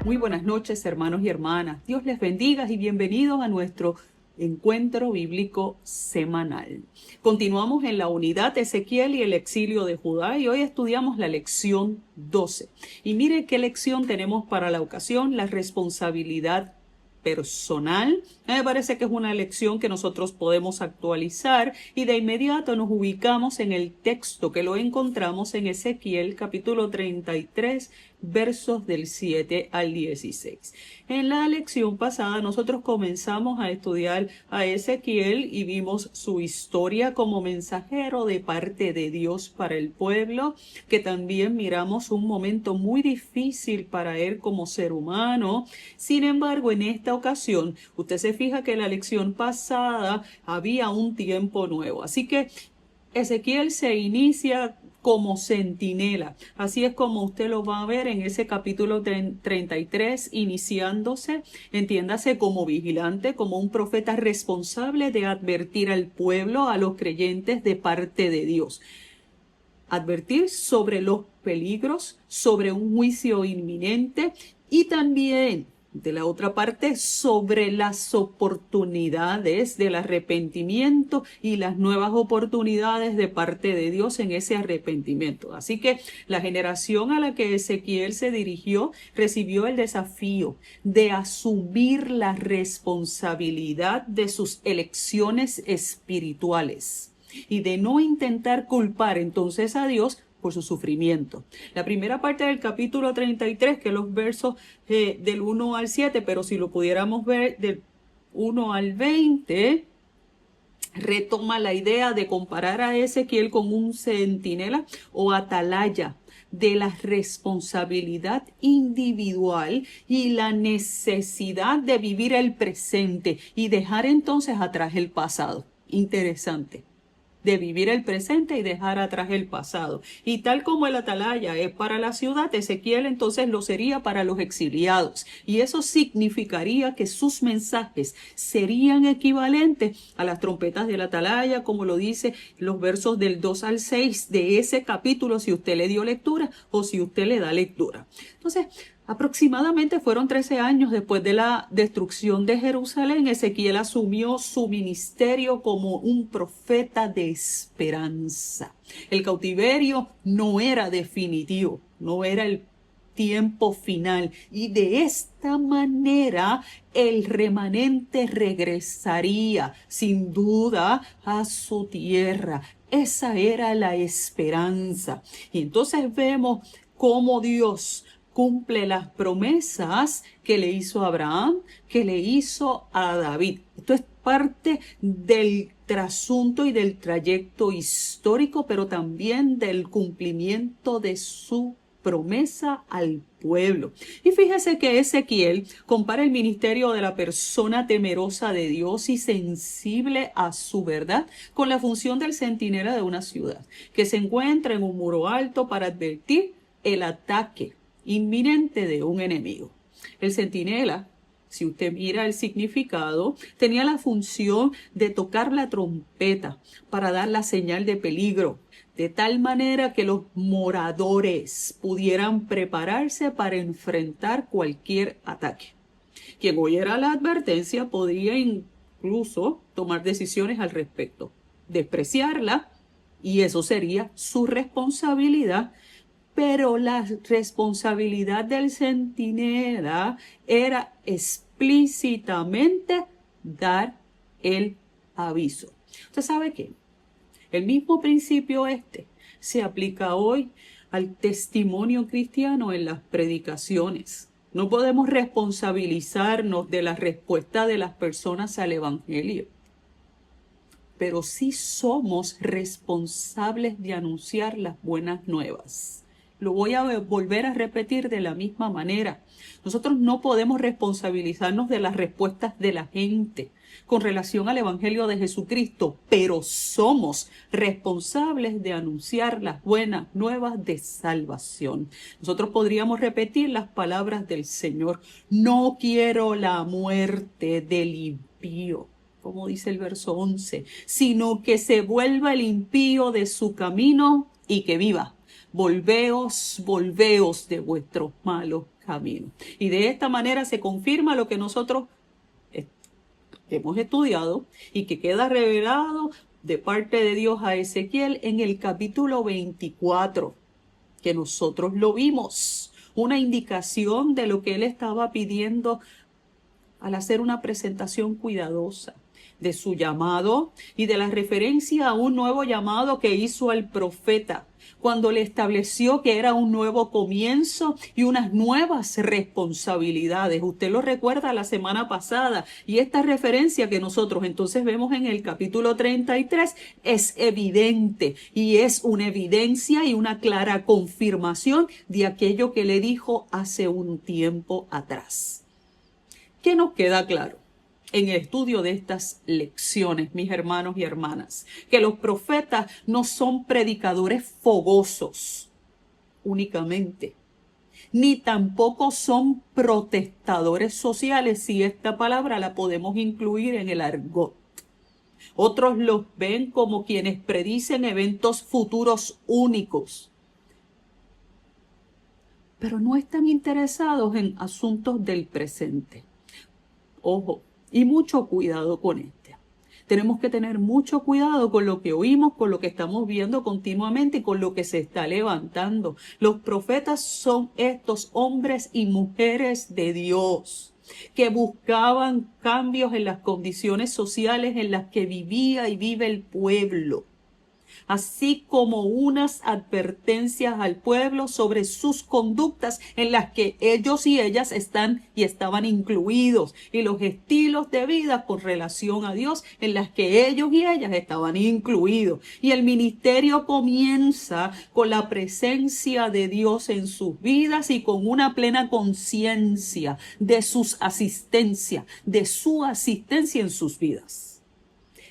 Muy buenas noches, hermanos y hermanas. Dios les bendiga y bienvenidos a nuestro encuentro bíblico semanal. Continuamos en la unidad Ezequiel y el exilio de Judá y hoy estudiamos la lección 12. Y mire qué lección tenemos para la ocasión: la responsabilidad personal. Me parece que es una lección que nosotros podemos actualizar y de inmediato nos ubicamos en el texto que lo encontramos en Ezequiel capítulo 33, versos del 7 al 16. En la lección pasada nosotros comenzamos a estudiar a Ezequiel y vimos su historia como mensajero de parte de Dios para el pueblo, que también miramos un momento muy difícil para él como ser humano. Sin embargo, en esta ocasión, usted se fija que en la lección pasada había un tiempo nuevo. Así que Ezequiel se inicia como centinela. Así es como usted lo va a ver en ese capítulo 33, iniciándose, entiéndase, como vigilante, como un profeta responsable de advertir al pueblo, a los creyentes de parte de Dios. Advertir sobre los peligros, sobre un juicio inminente y también, de la otra parte, sobre las oportunidades del arrepentimiento y las nuevas oportunidades de parte de Dios en ese arrepentimiento. Así que la generación a la que Ezequiel se dirigió recibió el desafío de asumir la responsabilidad de sus elecciones espirituales y de no intentar culpar entonces a Dios por su sufrimiento. La primera parte del capítulo 33, que es los versos del 1 al 7, pero si lo pudiéramos ver del 1 al 20, retoma la idea de comparar a Ezequiel con un centinela o atalaya de la responsabilidad individual y la necesidad de vivir el presente y dejar entonces atrás el pasado. Interesante. De vivir el presente y dejar atrás el pasado. Y tal como el atalaya es para la ciudad, Ezequiel entonces lo sería para los exiliados. Y eso significaría que sus mensajes serían equivalentes a las trompetas del atalaya, como lo dice los versos del 2 al 6 de ese capítulo, si usted le dio lectura o si usted le da lectura. Entonces, aproximadamente fueron 13 años después de la destrucción de Jerusalén. Ezequiel asumió su ministerio como un profeta de esperanza. El cautiverio no era definitivo, no era el tiempo final, y de esta manera el remanente regresaría sin duda a su tierra. Esa era la esperanza. Y entonces vemos cómo Dios cumple las promesas que le hizo a Abraham, que le hizo a David. Esto es parte del trasunto y del trayecto histórico, pero también del cumplimiento de su promesa al pueblo. Y fíjese que Ezequiel compara el ministerio de la persona temerosa de Dios y sensible a su verdad con la función del centinela de una ciudad, que se encuentra en un muro alto para advertir el ataque inminente de un enemigo. El centinela, si usted mira el significado, tenía la función de tocar la trompeta para dar la señal de peligro, de tal manera que los moradores pudieran prepararse para enfrentar cualquier ataque. Quien oyera la advertencia podía incluso tomar decisiones al respecto, despreciarla, y eso sería su responsabilidad. Pero la responsabilidad del centinela era explícitamente dar el aviso. ¿Usted sabe qué? El mismo principio se aplica hoy al testimonio cristiano en las predicaciones. No podemos responsabilizarnos de la respuesta de las personas al evangelio, pero sí somos responsables de anunciar las buenas nuevas. Lo voy a volver a repetir de la misma manera. Nosotros no podemos responsabilizarnos de las respuestas de la gente con relación al Evangelio de Jesucristo, pero somos responsables de anunciar las buenas nuevas de salvación. Nosotros podríamos repetir las palabras del Señor: no quiero la muerte del impío, como dice el verso 11, sino que se vuelva el impío de su camino y que viva. volveos, volveos de vuestros malos caminos. Y de esta manera se confirma lo que nosotros hemos estudiado y que queda revelado de parte de Dios a Ezequiel en el capítulo 24, que nosotros lo vimos, una indicación de lo que él estaba pidiendo al hacer una presentación cuidadosa de su llamado y de la referencia a un nuevo llamado que hizo al profeta cuando le estableció que era un nuevo comienzo y unas nuevas responsabilidades. Usted lo recuerda la semana pasada, y esta referencia que nosotros entonces vemos en el capítulo 33 es evidente, y es una evidencia y una clara confirmación de aquello que le dijo hace un tiempo atrás. ¿Qué nos queda claro en el estudio de estas lecciones, mis hermanos y hermanas? Que los profetas no son predicadores fogosos únicamente, ni tampoco son protestadores sociales, si esta palabra la podemos incluir en el argot. Otros los ven como quienes predicen eventos futuros únicos, pero no están interesados en asuntos del presente. Ojo, y mucho cuidado con este. Tenemos que tener mucho cuidado con lo que oímos, con lo que estamos viendo continuamente y con lo que se está levantando. Los profetas son estos hombres y mujeres de Dios que buscaban cambios en las condiciones sociales en las que vivía y vive el pueblo, así como unas advertencias al pueblo sobre sus conductas en las que ellos y ellas están y estaban incluidos, y los estilos de vida con relación a Dios en las que ellos y ellas estaban incluidos. Y el ministerio comienza con la presencia de Dios en sus vidas y con una plena conciencia de su asistencia en sus vidas,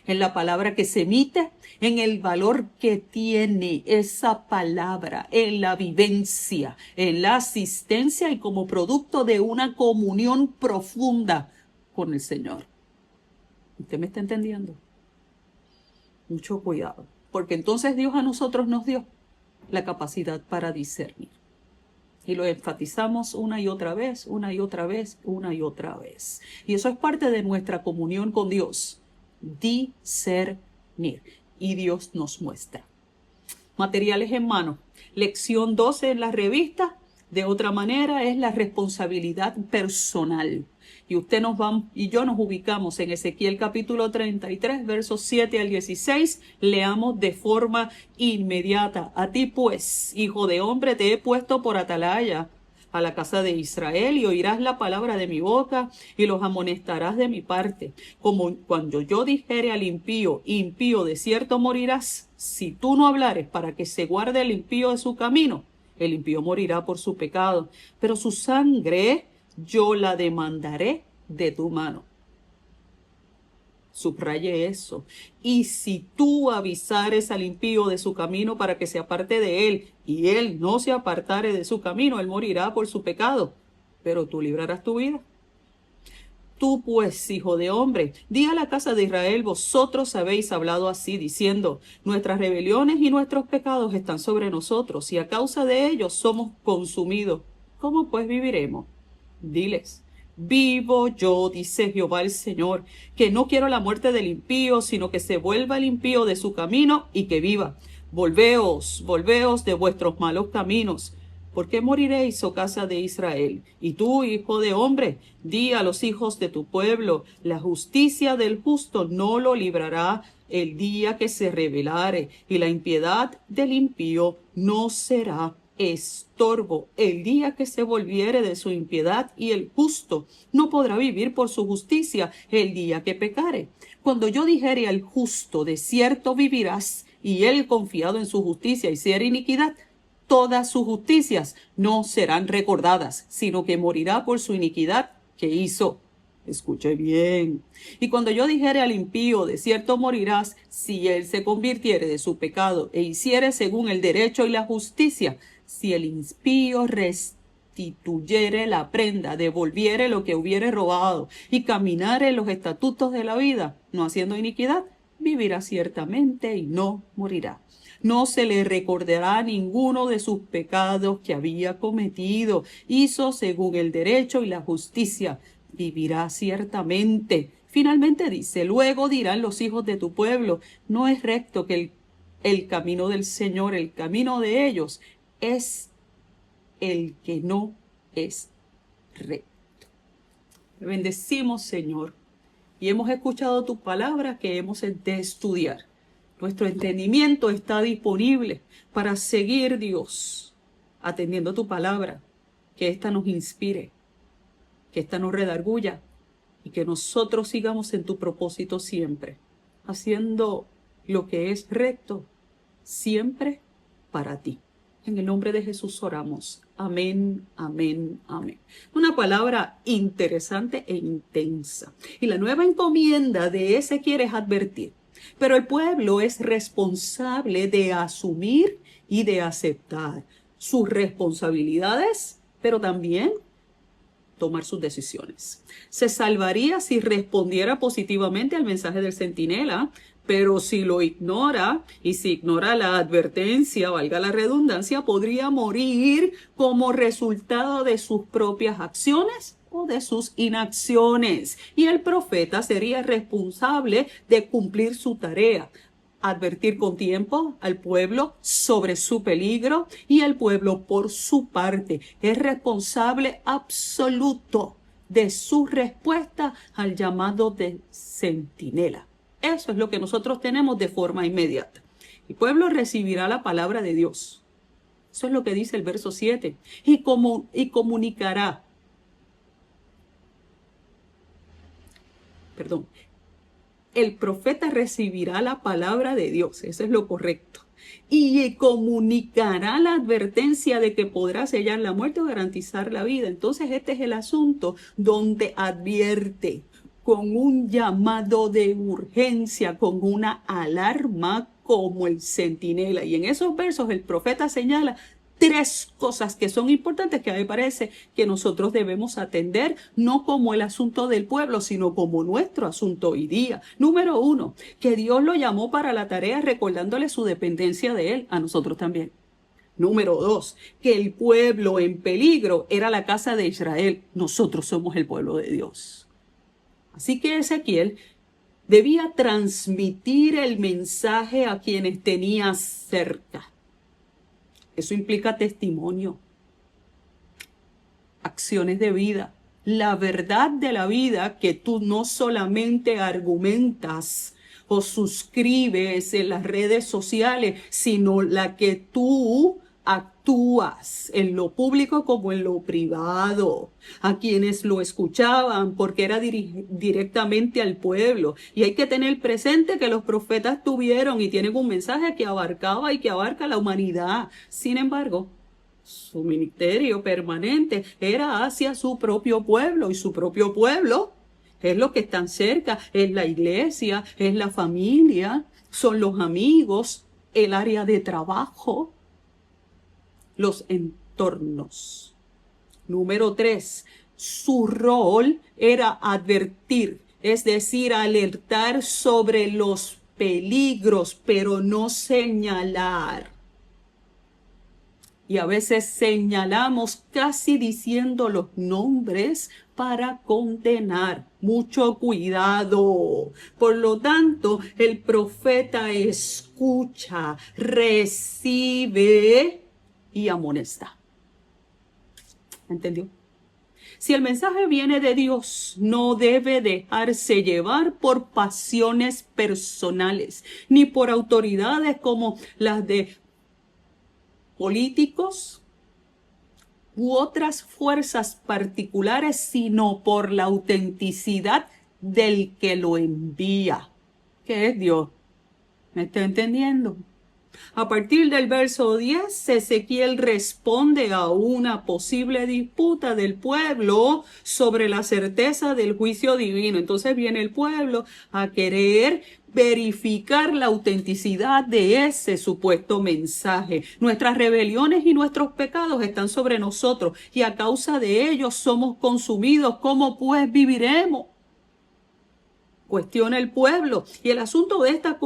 en la palabra que se emite, en el valor que tiene esa palabra, en la vivencia, en la asistencia y como producto de una comunión profunda con el Señor. ¿Usted me está entendiendo? Mucho cuidado, porque entonces Dios a nosotros nos dio la capacidad para discernir. Y lo enfatizamos una y otra vez, una y otra vez, una y otra vez. Y eso es parte de nuestra comunión con Dios. Discernir. Y Dios nos muestra. Materiales en mano. Lección 12 en la revista. De otra manera es la responsabilidad personal. Y y yo nos ubicamos en Ezequiel capítulo 33, versos 7 al 16. Leamos de forma inmediata. A ti pues, hijo de hombre, te he puesto por atalaya a la casa de Israel, y oirás la palabra de mi boca, y los amonestarás de mi parte. Como cuando yo dijere al impío, impío, de cierto morirás, si tú no hablares para que se guarde el impío de su camino, el impío morirá por su pecado, pero su sangre yo la demandaré de tu mano. Subraye eso. Y si tú avisares al impío de su camino para que se aparte de él, y él no se apartare de su camino, él morirá por su pecado, pero tú librarás tu vida. Tú pues, hijo de hombre, di a la casa de Israel, vosotros habéis hablado así, diciendo, nuestras rebeliones y nuestros pecados están sobre nosotros, y a causa de ellos somos consumidos. ¿Cómo pues viviremos? Diles, vivo yo, dice Jehová el Señor, que no quiero la muerte del impío, sino que se vuelva el impío de su camino y que viva. Volveos, volveos de vuestros malos caminos. ¿Por qué moriréis, oh casa de Israel? Y tú, hijo de hombre, di a los hijos de tu pueblo, la justicia del justo no lo librará el día que se rebelare, y la impiedad del impío no será estorbo el día que se volviere de su impiedad, y el justo no podrá vivir por su justicia el día que pecare. Cuando yo dijere al justo, de cierto vivirás, y él confiado en su justicia hiciere iniquidad, todas sus justicias no serán recordadas, sino que morirá por su iniquidad que hizo. Escuche bien. Y cuando yo dijere al impío, de cierto morirás, si él se convirtiere de su pecado e hiciere según el derecho y la justicia, si el impío restituyere la prenda, devolviere lo que hubiere robado y caminare en los estatutos de la vida, no haciendo iniquidad, vivirá ciertamente y no morirá. no se le recordará ninguno de sus pecados que había cometido. Hizo según el derecho y la justicia, vivirá ciertamente. Finalmente dice, luego dirán los hijos de tu pueblo, no es recto que el camino del Señor, el camino de ellos, es el que no es recto. Te bendecimos, Señor, y hemos escuchado tu palabra que hemos de estudiar. Nuestro entendimiento está disponible para seguir, Dios, atendiendo tu palabra, que ésta nos inspire, que ésta nos redarguya y que nosotros sigamos en tu propósito siempre, haciendo lo que es recto, siempre para ti. En el nombre de Jesús oramos. Amén, amén, amén. Una palabra interesante e intensa. Y la nueva encomienda de Ezequiel es advertir. Pero el pueblo es responsable de asumir y de aceptar sus responsabilidades, pero también tomar sus decisiones. Se salvaría si respondiera positivamente al mensaje del centinela, pero si lo ignora y si ignora la advertencia, valga la redundancia, podría morir como resultado de sus propias acciones o de sus inacciones. Y el profeta sería responsable de cumplir su tarea, advertir con tiempo al pueblo sobre su peligro, y el pueblo por su parte es responsable absoluto de su respuesta al llamado de centinela. Eso es lo que nosotros tenemos de forma inmediata. El pueblo recibirá la palabra de Dios. Eso es lo que dice el verso 7. Y comunicará. El profeta recibirá la palabra de Dios. Eso es lo correcto. Y comunicará la advertencia de que podrá sellar la muerte o garantizar la vida. Entonces este es el asunto donde advierte con un llamado de urgencia, con una alarma como el centinela. Y en esos versos el profeta señala 3 cosas que son importantes, que a mí me parece que nosotros debemos atender, no como el asunto del pueblo, sino como nuestro asunto hoy día. Número 1, que Dios lo llamó para la tarea recordándole su dependencia de Él, a nosotros también. Número 2, que el pueblo en peligro era la casa de Israel. Nosotros somos el pueblo de Dios. Así que Ezequiel debía transmitir el mensaje a quienes tenía cerca. Eso implica testimonio, acciones de vida, la verdad de la vida que tú no solamente argumentas o suscribes en las redes sociales, sino la que tú actúas en lo público como en lo privado, a quienes lo escuchaban, porque era directamente al pueblo. Y hay que tener presente que los profetas tuvieron y tienen un mensaje que abarcaba y que abarca la humanidad. Sin embargo, su ministerio permanente era hacia su propio pueblo, y su propio pueblo es lo que están cerca, es la iglesia, es la familia, son los amigos, el área de trabajo, los entornos. Número 3, su rol era advertir, es decir, alertar sobre los peligros, pero no señalar. Y a veces señalamos casi diciendo los nombres para condenar. Mucho cuidado. Por lo tanto, el profeta escucha, recibe y amonesta. ¿Entendió? Si el mensaje viene de Dios, no debe dejarse llevar por pasiones personales, ni por autoridades como las de políticos u otras fuerzas particulares, sino por la autenticidad del que lo envía, que es Dios. ¿Me está entendiendo? A partir del verso 10, Ezequiel responde a una posible disputa del pueblo sobre la certeza del juicio divino. Entonces viene el pueblo a querer verificar la autenticidad de ese supuesto mensaje. Nuestras rebeliones y nuestros pecados están sobre nosotros, y a causa de ellos somos consumidos. ¿Cómo pues viviremos? Cuestiona el pueblo. Y el asunto de esta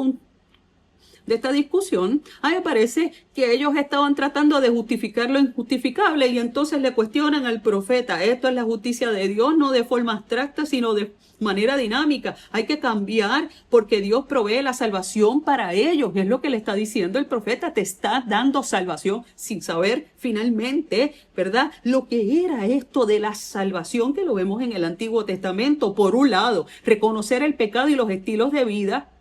de esta discusión, a mí me parece que ellos estaban tratando de justificar lo injustificable y entonces le cuestionan al profeta, esto es la justicia de Dios, no de forma abstracta, sino de manera dinámica. Hay que cambiar porque Dios provee la salvación para ellos. Es lo que le está diciendo el profeta, te está dando salvación sin saber finalmente, ¿verdad? Lo que era esto de la salvación que lo vemos en el Antiguo Testamento. Por un lado, reconocer el pecado y los estilos de vida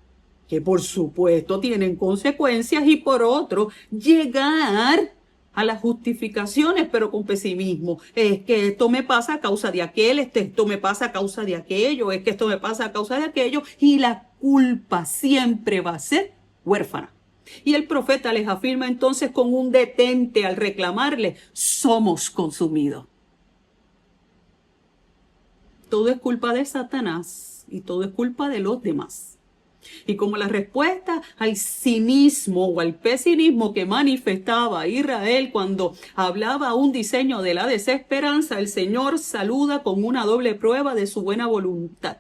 que por supuesto tienen consecuencias, y por otro, llegar a las justificaciones, pero con pesimismo. Es que esto me pasa a causa de aquel, esto me pasa a causa de aquello, es que esto me pasa a causa de aquello, y la culpa siempre va a ser huérfana. Y el profeta les afirma entonces con un detente al reclamarle, somos consumidos. Todo es culpa de Satanás y todo es culpa de los demás. Y como la respuesta al cinismo o al pesimismo que manifestaba Israel cuando hablaba un diseño de la desesperanza, el Señor saluda con una doble prueba de su buena voluntad.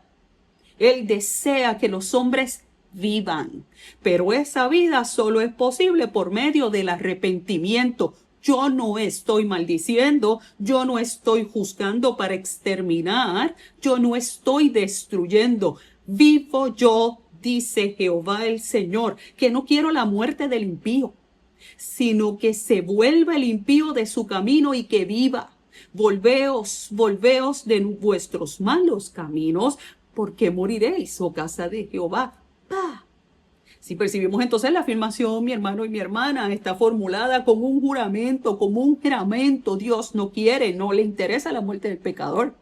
Él desea que los hombres vivan, pero esa vida solo es posible por medio del arrepentimiento. Yo no estoy maldiciendo, yo no estoy juzgando para exterminar, yo no estoy destruyendo. Vivo yo, dice Jehová el Señor, que no quiero la muerte del impío, sino que se vuelva el impío de su camino y que viva. Volveos de vuestros malos caminos, porque moriréis, oh casa de Jehová. ¡Pah! Si percibimos entonces la afirmación, mi hermano y mi hermana, está formulada como un juramento, como un juramento. Dios no quiere, no le interesa la muerte del pecador.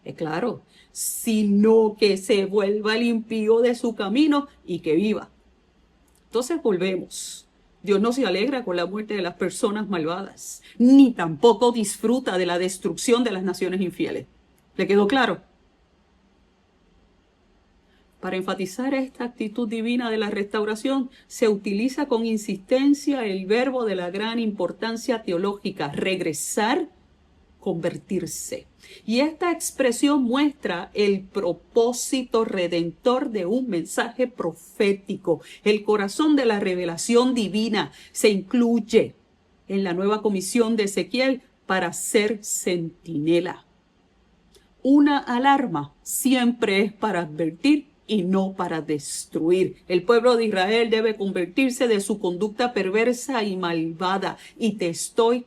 Es claro, sino que se vuelva el impío de su camino y que viva. Entonces volvemos. Dios no se alegra con la muerte de las personas malvadas, ni tampoco disfruta de la destrucción de las naciones infieles. ¿Le quedó claro? Para enfatizar esta actitud divina de la restauración, se utiliza con insistencia el verbo de la gran importancia teológica, regresar, convertirse. Y esta expresión muestra el propósito redentor de un mensaje profético. El corazón de la revelación divina se incluye en la nueva comisión de Ezequiel para ser centinela. Una alarma siempre es para advertir y no para destruir. El pueblo de Israel debe convertirse de su conducta perversa y malvada. Y te estoy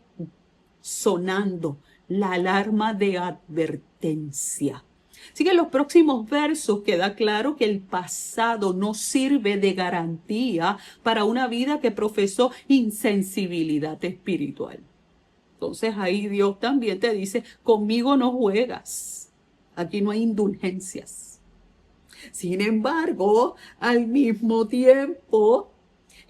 sonando la alarma de advertencia. Así que en los próximos versos queda claro que el pasado no sirve de garantía para una vida que profesó insensibilidad espiritual. Entonces ahí Dios también te dice, conmigo no juegas. Aquí no hay indulgencias. Sin embargo, al mismo tiempo,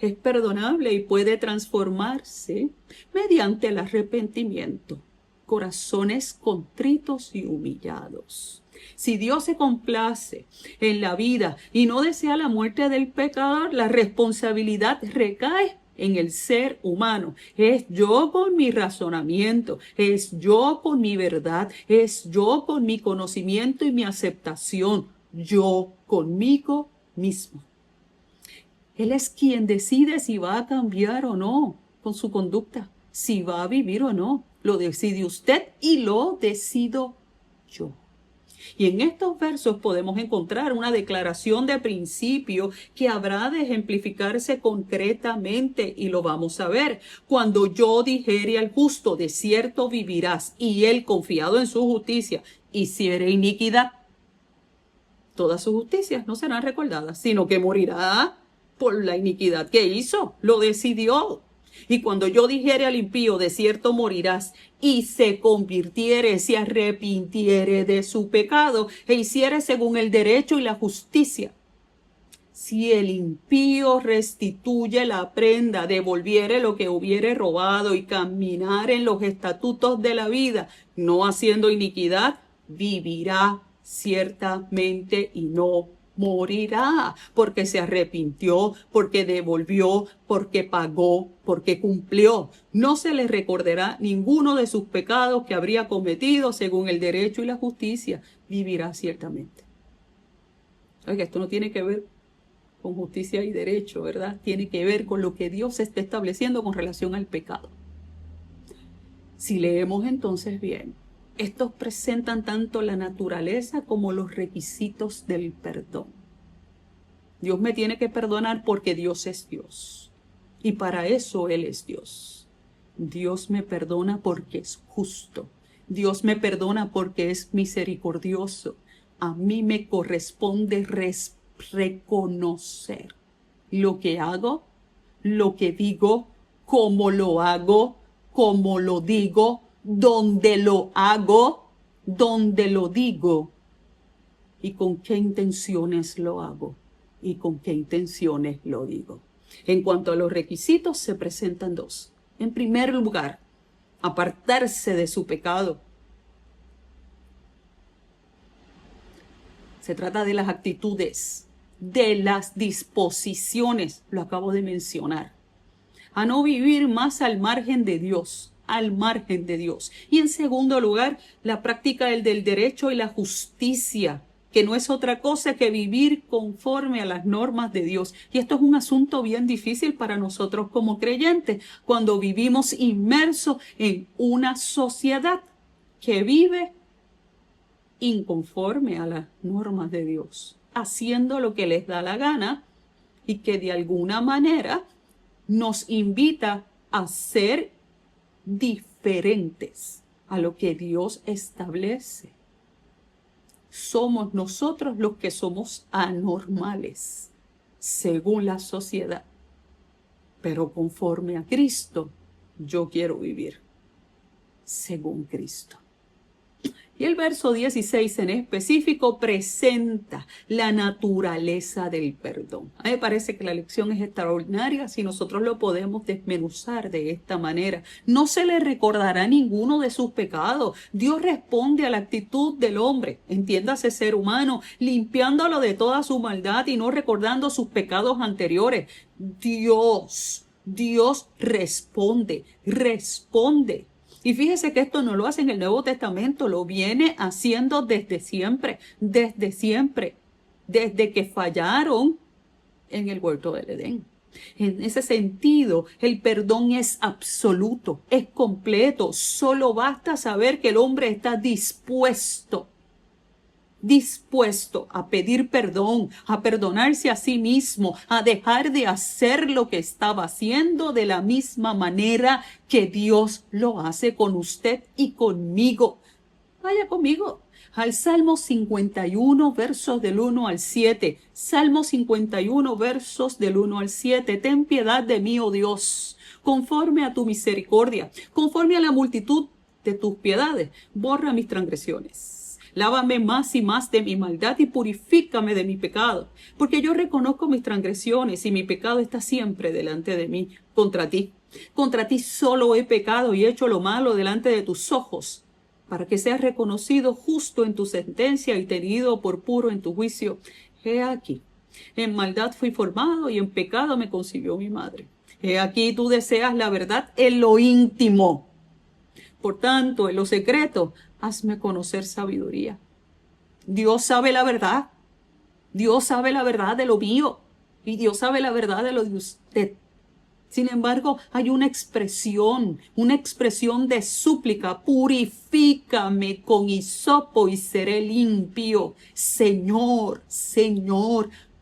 es perdonable y puede transformarse mediante el arrepentimiento. Corazones contritos y humillados. Si Dios se complace en la vida y no desea la muerte del pecador, la responsabilidad recae en el ser humano. Es yo con mi razonamiento, es yo con mi verdad, es yo con mi conocimiento y mi aceptación, yo conmigo mismo. Él es quien decide si va a cambiar o no con su conducta, si va a vivir o no. Lo decide usted y lo decido yo. Y en estos versos podemos encontrar una declaración de principio que habrá de ejemplificarse concretamente y lo vamos a ver. Cuando yo dijere al justo, de cierto vivirás, y él, confiado en su justicia, hiciere iniquidad, todas sus justicias no serán recordadas, sino que morirá por la iniquidad que hizo. Lo decidió. Y cuando yo dijere al impío, de cierto morirás, y se convirtiere, se arrepintiere de su pecado, e hiciere según el derecho y la justicia. Si el impío restituye la prenda, devolviere lo que hubiere robado, y caminar en los estatutos de la vida, no haciendo iniquidad, vivirá ciertamente y no morirá, porque se arrepintió, porque devolvió, porque pagó, porque cumplió. No se le recordará ninguno de sus pecados que habría cometido según el derecho y la justicia. Vivirá ciertamente. Oiga, esto no tiene que ver con justicia y derecho, ¿verdad? Tiene que ver con lo que Dios está estableciendo con relación al pecado. Si leemos entonces bien, estos presentan tanto la naturaleza como los requisitos del perdón. Dios me tiene que perdonar porque Dios es Dios. Y para eso Él es Dios. Dios me perdona porque es justo. Dios me perdona porque es misericordioso. A mí me corresponde reconocer lo que hago, lo que digo, cómo lo hago, cómo lo digo, dónde lo hago, dónde lo digo y con qué intenciones lo hago y con qué intenciones lo digo. En cuanto a los requisitos, se presentan dos. En primer lugar, apartarse de su pecado. Se trata de las actitudes, de las disposiciones, lo acabo de mencionar, a no vivir más al margen de Dios, al margen de Dios. Y en segundo lugar, la práctica del derecho y la justicia, que no es otra cosa que vivir conforme a las normas de Dios. Y esto es un asunto bien difícil para nosotros como creyentes, cuando vivimos inmersos en una sociedad que vive inconforme a las normas de Dios, haciendo lo que les da la gana y que de alguna manera nos invita a ser diferentes a lo que Dios establece. Somos nosotros los que somos anormales, según la sociedad. Pero conforme a Cristo, yo quiero vivir según Cristo. Y el verso 16 en específico presenta la naturaleza del perdón. A mí me parece que la lección es extraordinaria si nosotros lo podemos desmenuzar de esta manera. No se le recordará ninguno de sus pecados. Dios responde a la actitud del hombre, entiéndase ser humano, limpiándolo de toda su maldad y no recordando sus pecados anteriores. Dios responde. Y fíjese que esto no lo hace en el Nuevo Testamento, lo viene haciendo desde siempre, desde que fallaron en el huerto del Edén. En ese sentido, el perdón es absoluto, es completo. Solo basta saber que el hombre está dispuesto a pedir perdón, a perdonarse a sí mismo, a dejar de hacer lo que estaba haciendo de la misma manera que Dios lo hace con usted y conmigo. Vaya conmigo al Salmo 51, versos del 1 al 7. Salmo 51, versos del 1 al 7. Ten piedad de mí, oh Dios, conforme a tu misericordia, conforme a la multitud de tus piedades, borra mis transgresiones. Lávame más y más de mi maldad y purifícame de mi pecado, porque yo reconozco mis transgresiones y mi pecado está siempre delante de mí. Contra ti solo he pecado y hecho lo malo delante de tus ojos, para que seas reconocido justo en tu sentencia y tenido por puro en tu juicio. He aquí, en maldad fui formado y en pecado me concibió mi madre. He aquí, tú deseas la verdad en lo íntimo. Por tanto, en lo secreto, hazme conocer sabiduría. Dios sabe la verdad. Dios sabe la verdad de lo mío. Y Dios sabe la verdad de lo de usted. Sin embargo, hay una expresión de súplica. Purifícame con hisopo y seré limpio. Señor,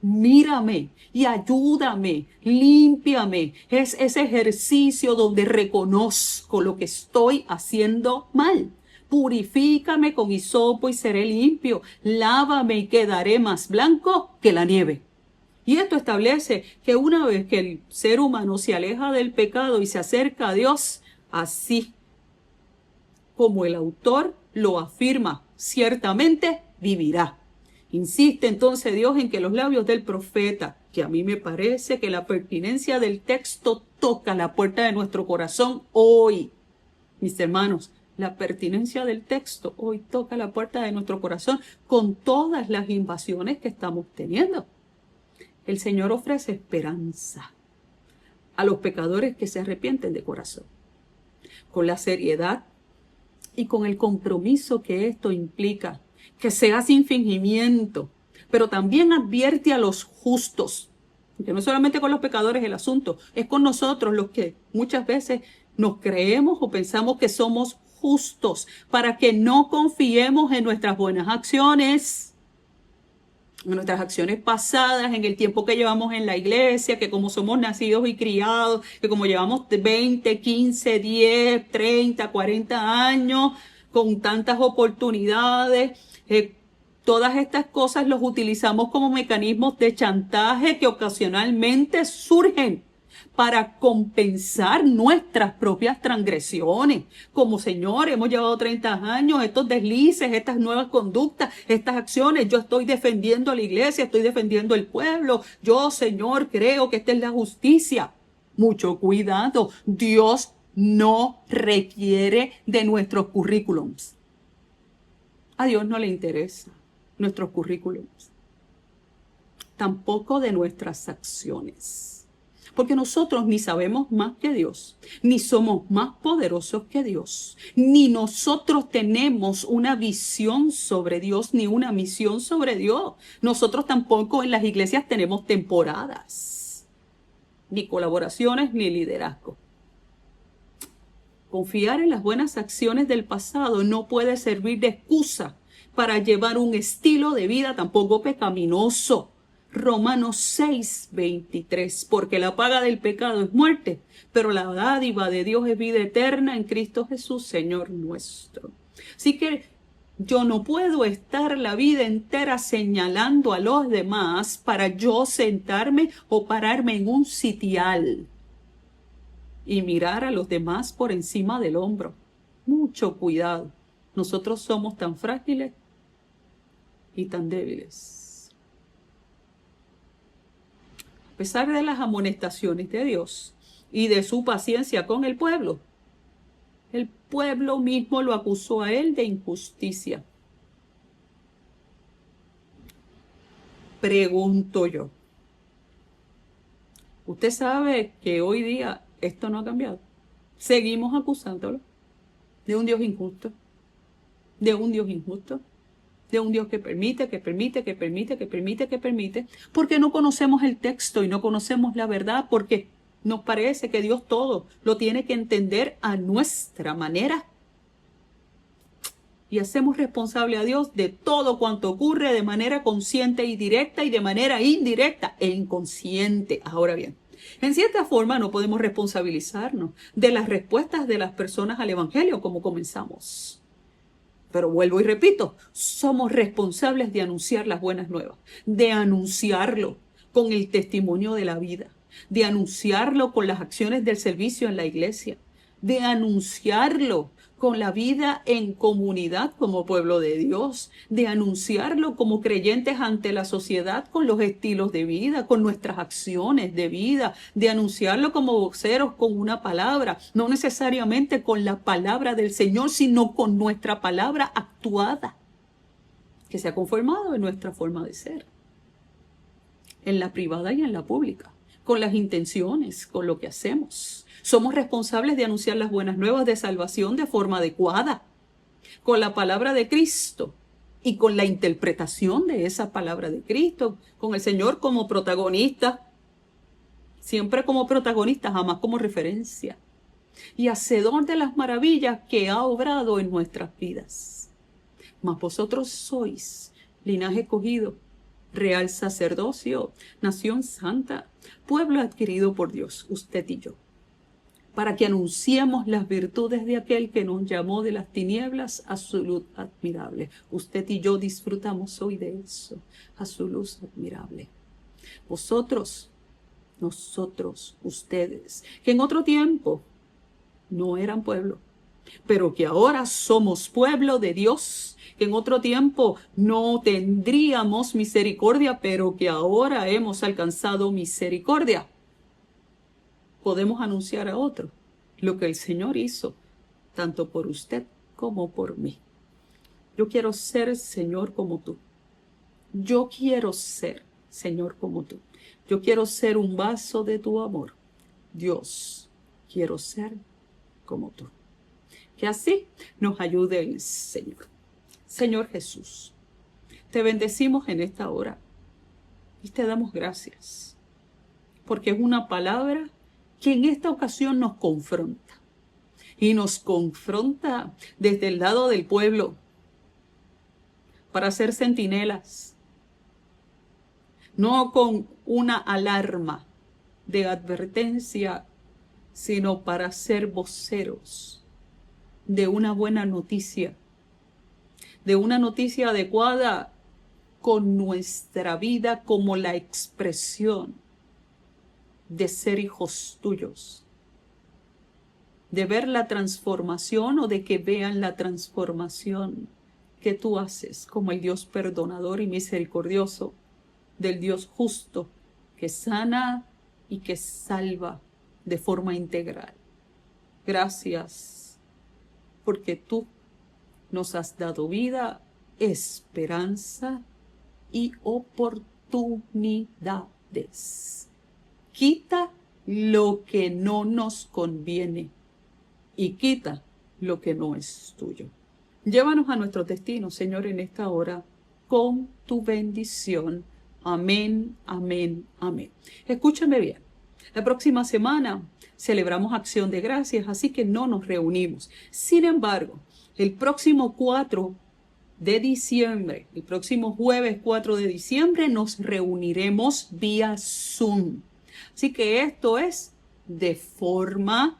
mírame y ayúdame, límpiame. Es ese ejercicio donde reconozco lo que estoy haciendo mal. Purifícame con hisopo y seré limpio. Lávame y quedaré más blanco que la nieve. Y esto establece que una vez que el ser humano se aleja del pecado y se acerca a Dios, así como el autor lo afirma, ciertamente vivirá. Insiste entonces Dios en que los labios del profeta, que a mí me parece que la pertinencia del texto toca la puerta de nuestro corazón hoy. Mis hermanos, la pertinencia del texto hoy toca la puerta de nuestro corazón con todas las invasiones que estamos teniendo. El Señor ofrece esperanza a los pecadores que se arrepienten de corazón, con la seriedad y con el compromiso que esto implica, que sea sin fingimiento, pero también advierte a los justos Porque no es solamente con los pecadores el asunto, es con nosotros los que muchas veces nos creemos o pensamos que somos justos, para que no confiemos en nuestras buenas acciones, en nuestras acciones pasadas, en el tiempo que llevamos en la iglesia, que como somos nacidos y criados, que como llevamos 20, 15, 10, 30, 40 años, con tantas oportunidades, todas estas cosas los utilizamos como mecanismos de chantaje que ocasionalmente surgen para compensar nuestras propias transgresiones. Como Señor, hemos llevado 30 años, estos deslices, estas nuevas conductas, estas acciones. Yo estoy defendiendo a la iglesia, estoy defendiendo el pueblo. Yo, Señor, creo que esta es la justicia. Mucho cuidado. Dios no requiere de nuestros currículums. A Dios no le interesa nuestros currículums. Tampoco de nuestras acciones. Porque nosotros ni sabemos más que Dios, ni somos más poderosos que Dios, ni nosotros tenemos una visión sobre Dios, ni una misión sobre Dios. Nosotros tampoco en las iglesias tenemos temporadas, ni colaboraciones, ni liderazgo. Confiar en las buenas acciones del pasado no puede servir de excusa para llevar un estilo de vida tampoco pecaminoso. Romanos 6:23, porque la paga del pecado es muerte, pero la dádiva de Dios es vida eterna en Cristo Jesús, Señor nuestro. Así que yo no puedo estar la vida entera señalando a los demás para yo sentarme o pararme en un sitial y mirar a los demás por encima del hombro. Mucho cuidado. Nosotros somos tan frágiles y tan débiles. A pesar de las amonestaciones de Dios y de su paciencia con el pueblo mismo lo acusó a él de injusticia. Pregunto yo, ¿usted sabe que hoy día esto no ha cambiado? Seguimos acusándolo de un Dios injusto, de un Dios injusto. De un Dios que permite, porque no conocemos el texto y no conocemos la verdad, porque nos parece que Dios todo lo tiene que entender a nuestra manera. Y hacemos responsable a Dios de todo cuanto ocurre de manera consciente y directa y de manera indirecta e inconsciente. Ahora bien, en cierta forma no podemos responsabilizarnos de las respuestas de las personas al Evangelio como comenzamos. Pero vuelvo y repito, somos responsables de anunciar las buenas nuevas, de anunciarlo con el testimonio de la vida, de anunciarlo con las acciones del servicio en la iglesia, de anunciarlo con la vida en comunidad como pueblo de Dios, de anunciarlo como creyentes ante la sociedad con los estilos de vida, con nuestras acciones de vida, de anunciarlo como voceros con una palabra, no necesariamente con la palabra del Señor, sino con nuestra palabra actuada, que se ha conformado en nuestra forma de ser, en la privada y en la pública, con las intenciones, con lo que hacemos. Somos responsables de anunciar las buenas nuevas de salvación de forma adecuada, con la palabra de Cristo y con la interpretación de esa palabra de Cristo, con el Señor como protagonista, siempre como protagonista, jamás como referencia, y hacedor de las maravillas que ha obrado en nuestras vidas. Mas vosotros sois linaje escogido, real sacerdocio, nación santa, pueblo adquirido por Dios, usted y yo, para que anunciemos las virtudes de aquel que nos llamó de las tinieblas a su luz admirable. Usted y yo disfrutamos hoy de eso, a su luz admirable. Vosotros, nosotros, ustedes, que en otro tiempo no eran pueblo, pero que ahora somos pueblo de Dios, que en otro tiempo no tendríamos misericordia, pero que ahora hemos alcanzado misericordia. Podemos anunciar a otro lo que el Señor hizo, tanto por usted como por mí. Yo quiero ser, Señor, como tú. Yo quiero ser, Señor, como tú. Yo quiero ser un vaso de tu amor. Dios, quiero ser como tú. Que así nos ayude el Señor. Señor Jesús, te bendecimos en esta hora y te damos gracias. porque es una palabra que en esta ocasión nos confronta. Y nos confronta desde el lado del pueblo para ser centinelas, no con una alarma de advertencia, sino para ser voceros de una buena noticia, de una noticia adecuada con nuestra vida como la expresión de ser hijos tuyos, de ver la transformación o de que vean la transformación que tú haces como el Dios perdonador y misericordioso, del Dios justo que sana y que salva de forma integral. Gracias, porque tú nos has dado vida, esperanza y oportunidades. Quita lo que no nos conviene y quita lo que no es tuyo. Llévanos a nuestro destino, Señor, en esta hora, con tu bendición. Amén, amén, amén. Escúchame bien. La próxima semana celebramos Acción de Gracias, así que no nos reunimos. Sin embargo, el próximo 4 de diciembre, el próximo jueves 4 de diciembre, nos reuniremos vía Zoom. Así que esto es de forma,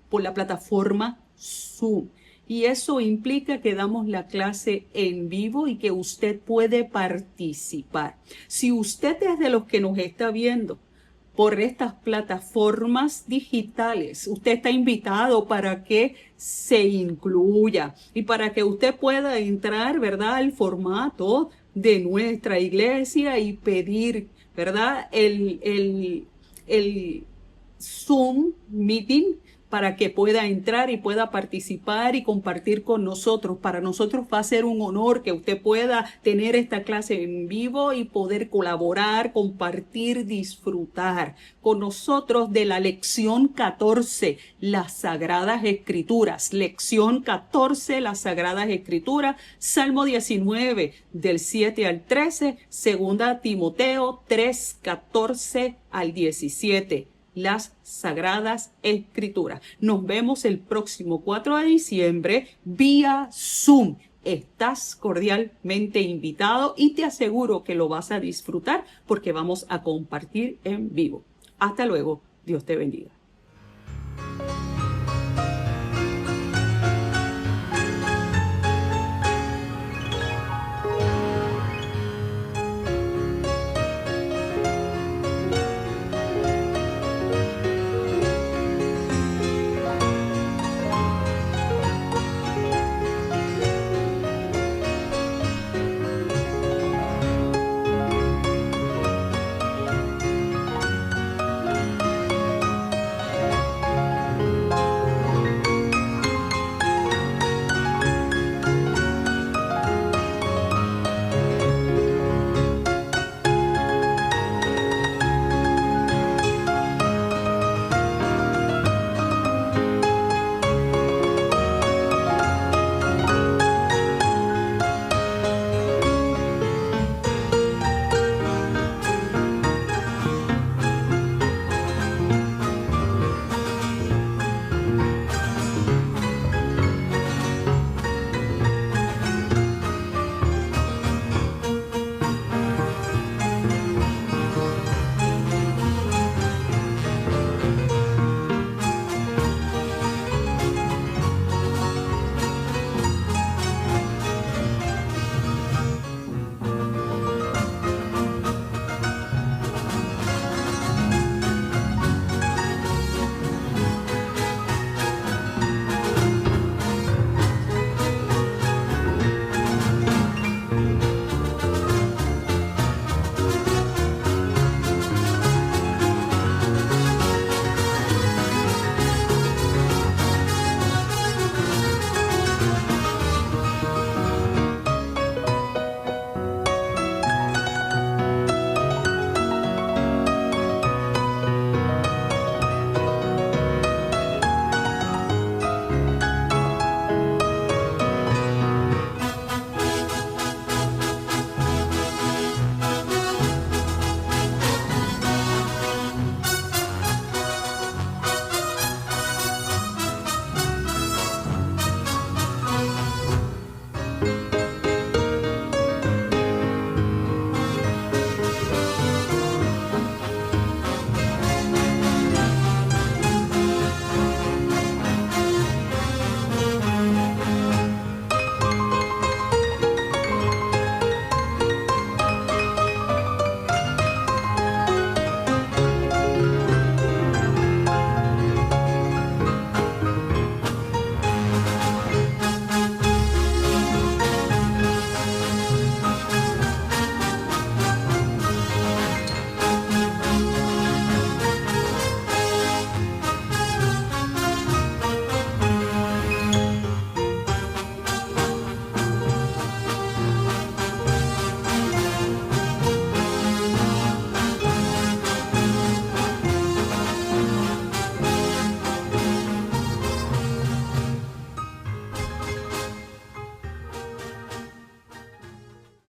por la plataforma Zoom. Y eso implica que damos la clase en vivo y que usted puede participar. Si usted es de los que nos está viendo por estas plataformas digitales, usted está invitado para que se incluya y para que usted pueda entrar, ¿verdad?, al formato de nuestra iglesia y pedir, ¿verdad?, el Zoom meeting para que pueda entrar y pueda participar y compartir con nosotros. Para nosotros va a ser un honor que usted pueda tener esta clase en vivo y poder colaborar, compartir, disfrutar con nosotros de la lección 14, las Sagradas Escrituras. Lección 14, las Sagradas Escrituras, Salmo 19, del 7 al 13, segunda Timoteo 3, 14 al 17. Las Sagradas Escrituras. Nos vemos el próximo 4 de diciembre vía Zoom. Estás cordialmente invitado y te aseguro que lo vas a disfrutar porque vamos a compartir en vivo. Hasta luego. Dios te bendiga.